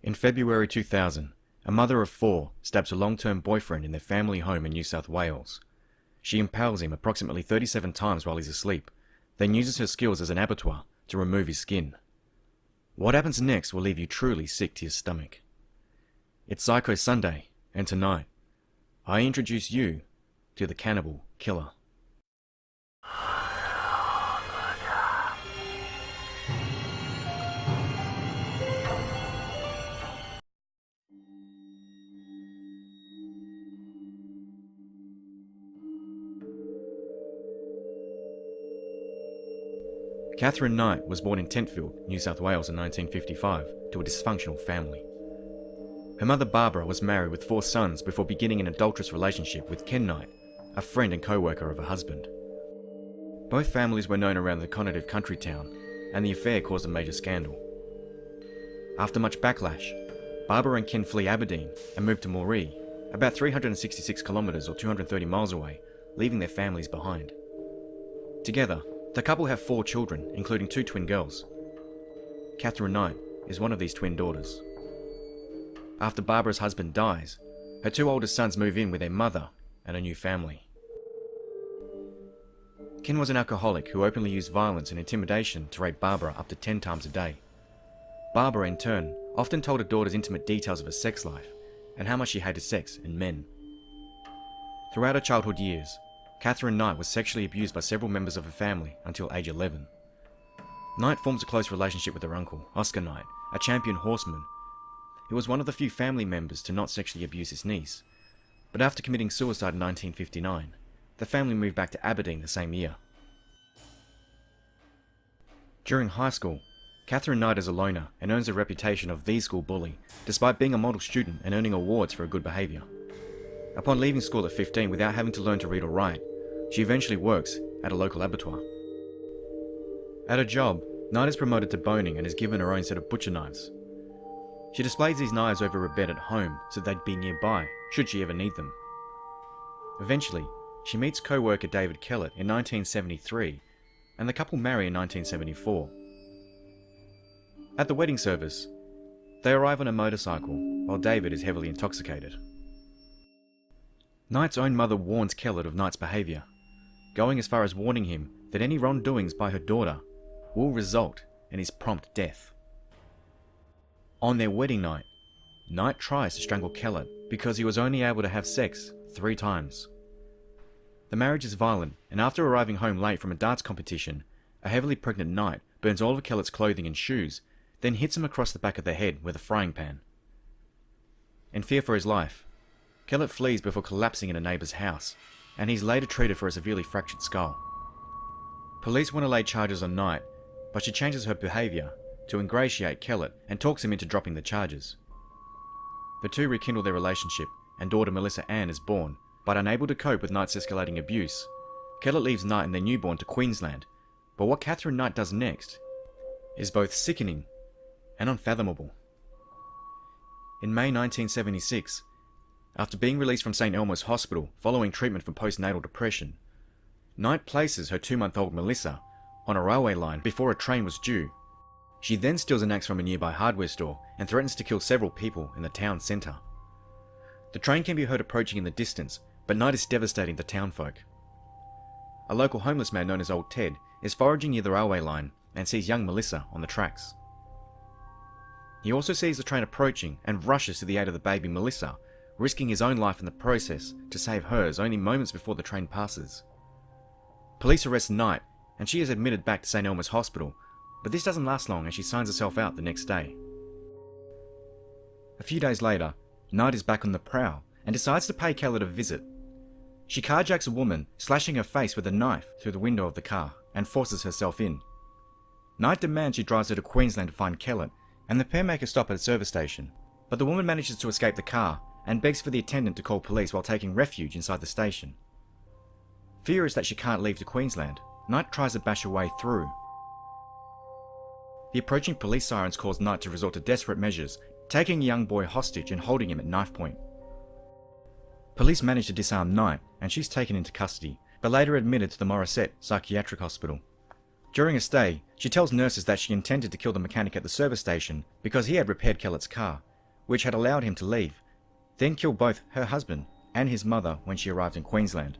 In February 2000, a mother of 4 stabs her long-term boyfriend in their family home in New South Wales. She impales him approximately 37 times while he's asleep, then uses her skills as an abattoir to remove his skin. What happens next will leave you truly sick to your stomach. It's Psycho Sunday, and tonight, I introduce you to the Cannibal Killer. Katherine Knight was born in Tentfield, New South Wales in 1955 to a dysfunctional family. Her mother Barbara was married with 4 sons before beginning an adulterous relationship with Ken Knight, a friend and co-worker of her husband. Both families were known around the connotative country town, and the affair caused a major scandal. After much backlash, Barbara and Ken flee Aberdeen and move to Moree, about 366 kilometres or 230 miles away, leaving their families behind. Together, the couple have 4 children, including 2 twin girls. Katherine Knight is one of these twin daughters. After Barbara's husband dies, her 2 oldest sons move in with their mother and a new family. Ken was an alcoholic who openly used violence and intimidation to rape Barbara up to 10 times a day. Barbara, in turn, often told her daughters intimate details of her sex life and how much she hated sex and men. Throughout her childhood years, Katherine Knight was sexually abused by several members of her family until age 11. Knight forms a close relationship with her uncle, Oscar Knight, a champion horseman. He was one of the few family members to not sexually abuse his niece, but after committing suicide in 1959, the family moved back to Aberdeen the same year. During high school, Katherine Knight is a loner and earns a reputation of the school bully, despite being a model student and earning awards for her good behaviour. Upon leaving school at 15 without having to learn to read or write, she eventually works at a local abattoir. At her job, Knight is promoted to boning and is given her own set of butcher knives. She displays these knives over her bed at home so they'd be nearby should she ever need them. Eventually, she meets co-worker David Kellett in 1973, and the couple marry in 1974. At the wedding service, they arrive on a motorcycle while David is heavily intoxicated. Knight's own mother warns Kellett of Knight's behaviour, going as far as warning him that any wrongdoings by her daughter will result in his prompt death. On their wedding night, Knight tries to strangle Kellett because he was only able to have sex 3 times. The marriage is violent, and after arriving home late from a darts competition, a heavily pregnant Knight burns all of Kellett's clothing and shoes, then hits him across the back of the head with a frying pan. In fear for his life, Kellett flees before collapsing in a neighbour's house, and he's later treated for a severely fractured skull. Police want to lay charges on Knight, but she changes her behaviour to ingratiate Kellett and talks him into dropping the charges. The two rekindle their relationship, and daughter Melissa Ann is born, but unable to cope with Knight's escalating abuse, Kellett leaves Knight and their newborn to Queensland, but what Katherine Knight does next is both sickening and unfathomable. In May 1976, after being released from St. Elmo's Hospital following treatment for postnatal depression, Knight places her 2-month-old Melissa on a railway line before a train was due. She then steals an axe from a nearby hardware store and threatens to kill several people in the town centre. The train can be heard approaching in the distance, but Knight is devastating the townfolk. A local homeless man known as Old Ted is foraging near the railway line and sees young Melissa on the tracks. He also sees the train approaching and rushes to the aid of the baby Melissa, risking his own life in the process to save hers only moments before the train passes. Police arrest Knight, and she is admitted back to St. Elmo's Hospital, but this doesn't last long as she signs herself out the next day. A few days later, Knight is back on the prowl and decides to pay Kellett a visit. She carjacks a woman, slashing her face with a knife through the window of the car, and forces herself in. Knight demands she drives her to Queensland to find Kellett, and the pair make a stop at a service station, but the woman manages to escape the car and begs for the attendant to call police while taking refuge inside the station. Furious that she can't leave to Queensland, Knight tries to bash her way through. The approaching police sirens cause Knight to resort to desperate measures, taking a young boy hostage and holding him at knife point. Police manage to disarm Knight, and she's taken into custody, but later admitted to the Morisset Psychiatric Hospital. During a stay, she tells nurses that she intended to kill the mechanic at the service station because he had repaired Kellett's car, which had allowed him to leave, then killed both her husband and his mother when she arrived in Queensland.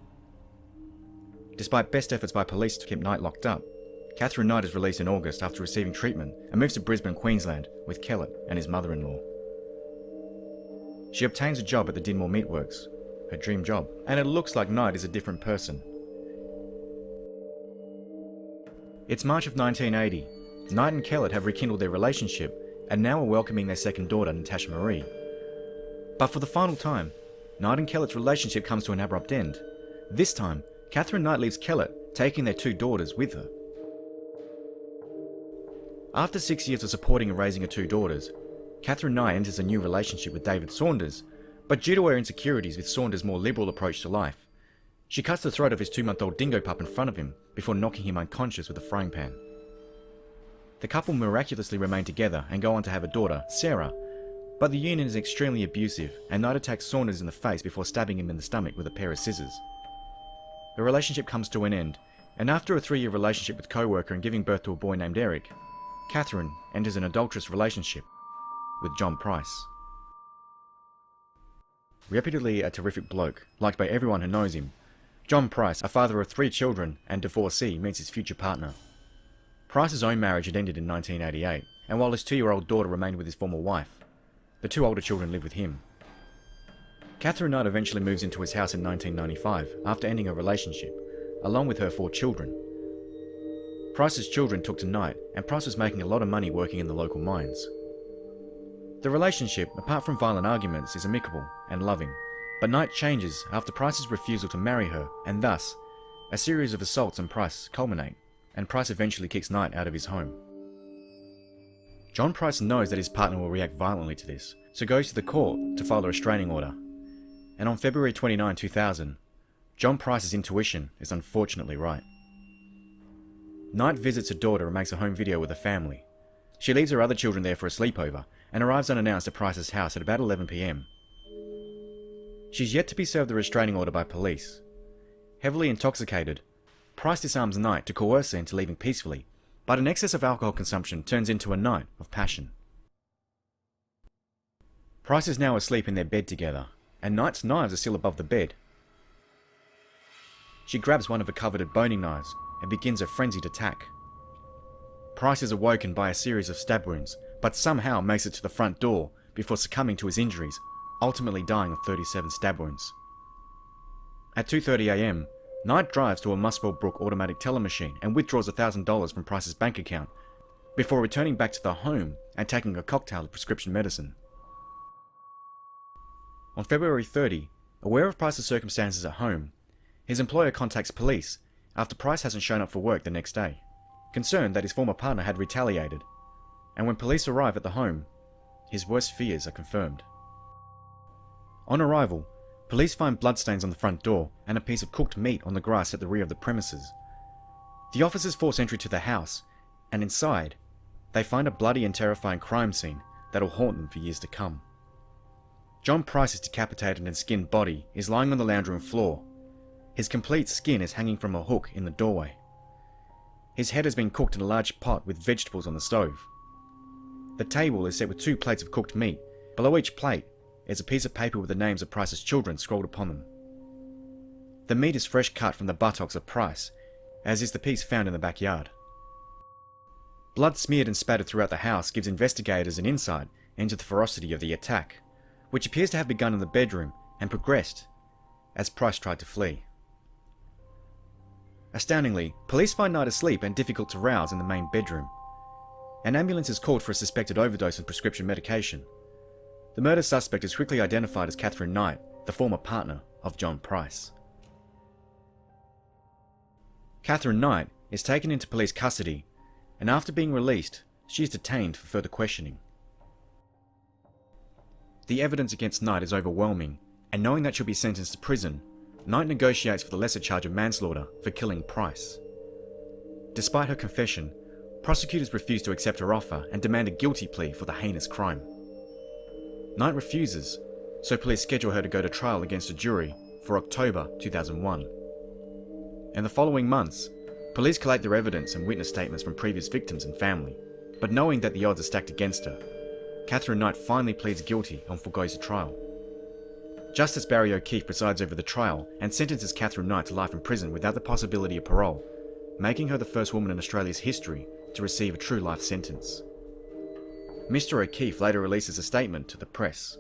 Despite best efforts by police to keep Knight locked up, Katherine Knight is released in August after receiving treatment and moves to Brisbane, Queensland with Kellett and his mother-in-law. She obtains a job at the Dinmore Meatworks, her dream job, and it looks like Knight is a different person. It's March of 1980. Knight and Kellett have rekindled their relationship and now are welcoming their second daughter, Natasha Marie. But for the final time, Knight and Kellett's relationship comes to an abrupt end. This time, Katherine Knight leaves Kellett, taking their two daughters with her. After 6 years of supporting and raising her two daughters, Katherine Knight enters a new relationship with David Saunders, but due to her insecurities with Saunders' more liberal approach to life, she cuts the throat of his 2-month-old dingo pup in front of him before knocking him unconscious with a frying pan. The couple miraculously remain together and go on to have a daughter, Sarah, but the union is extremely abusive and Knight attacks Saunders in the face before stabbing him in the stomach with a pair of scissors. The relationship comes to an end, and after a 3-year relationship with co-worker and giving birth to a boy named Eric, Katherine enters an adulterous relationship with John Price. Reputedly a terrific bloke, liked by everyone who knows him, John Price, a father of 3 children and divorcee, meets his future partner. Price's own marriage had ended in 1988, and while his 2-year-old daughter remained with his former wife, the 2 older children live with him. Katherine Knight eventually moves into his house in 1995 after ending a relationship, along with her 4 children. Price's children took to Knight, and Price was making a lot of money working in the local mines. The relationship, apart from violent arguments, is amicable and loving, but Knight changes after Price's refusal to marry her, and thus, a series of assaults on Price culminate, and Price eventually kicks Knight out of his home. John Price knows that his partner will react violently to this, so goes to the court to file a restraining order. And on February 29, 2000, John Price's intuition is unfortunately right. Knight visits her daughter and makes a home video with the family. She leaves her other children there for a sleepover and arrives unannounced at Price's house at about 11 PM. She's yet to be served a restraining order by police. Heavily intoxicated, Price disarms Knight to coerce her into leaving peacefully, but an excess of alcohol consumption turns into a night of passion. Price is now asleep in their bed together, and Knight's knives are still above the bed. She grabs one of her coveted boning knives and begins a frenzied attack. Price is awoken by a series of stab wounds, but somehow makes it to the front door before succumbing to his injuries, ultimately dying of 37 stab wounds. At 2:30 AM, Knight drives to a Muswell Brook automatic teller machine and withdraws $1,000 from Price's bank account, before returning back to the home and taking a cocktail of prescription medicine. On February 30, aware of Price's circumstances at home, his employer contacts police after Price hasn't shown up for work the next day, concerned that his former partner had retaliated, and when police arrive at the home, his worst fears are confirmed. On arrival, police find bloodstains on the front door and a piece of cooked meat on the grass at the rear of the premises. The officers force entry to the house, and inside, they find a bloody and terrifying crime scene that'll haunt them for years to come. John Price's decapitated and skinned body is lying on the lounge room floor. His complete skin is hanging from a hook in the doorway. His head has been cooked in a large pot with vegetables on the stove. The table is set with 2 plates of cooked meat. Below each plate is a piece of paper with the names of Price's children scrawled upon them. The meat is fresh cut from the buttocks of Price, as is the piece found in the backyard. Blood smeared and spattered throughout the house gives investigators an insight into the ferocity of the attack, which appears to have begun in the bedroom and progressed as Price tried to flee. Astoundingly, police find Knight asleep and difficult to rouse in the main bedroom. An ambulance is called for a suspected overdose on prescription medication. The murder suspect is quickly identified as Katherine Knight, the former partner of John Price. Katherine Knight is taken into police custody, and after being released, she is detained for further questioning. The evidence against Knight is overwhelming, and knowing that she'll be sentenced to prison, Knight negotiates for the lesser charge of manslaughter for killing Price. Despite her confession, prosecutors refuse to accept her offer and demand a guilty plea for the heinous crime. Knight refuses, so police schedule her to go to trial against a jury for October 2001. In the following months, police collect their evidence and witness statements from previous victims and family, but knowing that the odds are stacked against her, Katherine Knight finally pleads guilty and forgoes a trial. Justice Barry O'Keefe presides over the trial and sentences Katherine Knight to life in prison without the possibility of parole, making her the first woman in Australia's history to receive a true life sentence. Mr. O'Keefe later releases a statement to the press.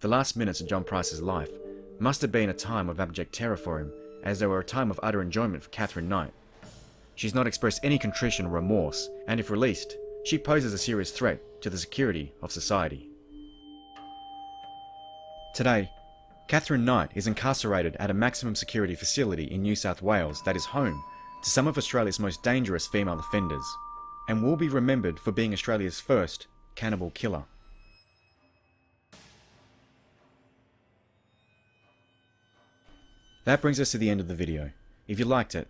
The last minutes of John Price's life must have been a time of abject terror for him, as they were a time of utter enjoyment for Katherine Knight. She's not expressed any contrition or remorse, and if released, she poses a serious threat to the security of society. Today, Katherine Knight is incarcerated at a maximum security facility in New South Wales that is home to some of Australia's most dangerous female offenders, and will be remembered for being Australia's first cannibal killer. That brings us to the end of the video. If you liked it,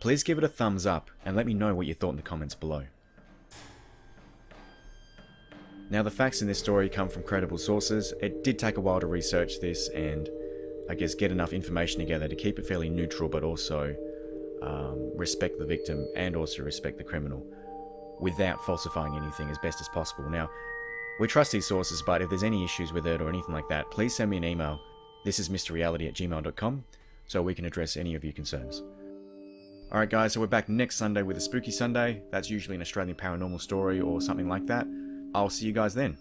please give it a thumbs up and let me know what you thought in the comments below. Now, the facts in this story come from credible sources. It did take a while to research this and I guess get enough information together to keep it fairly neutral, but also respect the victim and also respect the criminal without falsifying anything as best as possible. Now, we trust these sources, but if there's any issues with it or anything like that, please send me an email, thisismrreality@gmail.com, so we can address any of your concerns. Alright guys, so we're back next Sunday with a Spooky Sunday. That's usually an Australian paranormal story or something like that. I'll see you guys then.